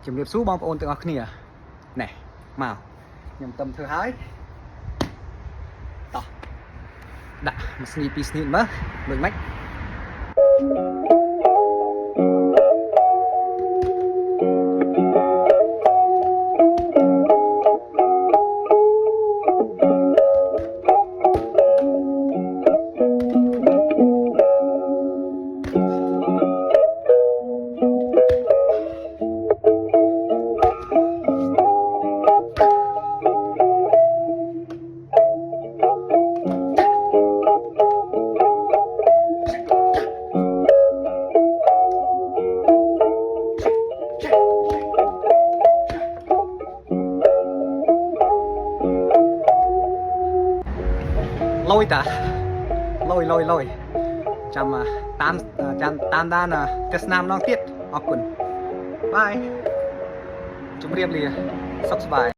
ជំរាបសួរបងប្អូនទាំងអស់គ្នាណែមកខ្ញុំទៅធ្វើហើយតោះដាក់មួយស្នីពីរស្នីមើលដូចម៉េចលយតាលយចាំតាមដានទស្សនាម្ដងទៀតអរគុណបាយជម្រាបលាសុខសប្បាយ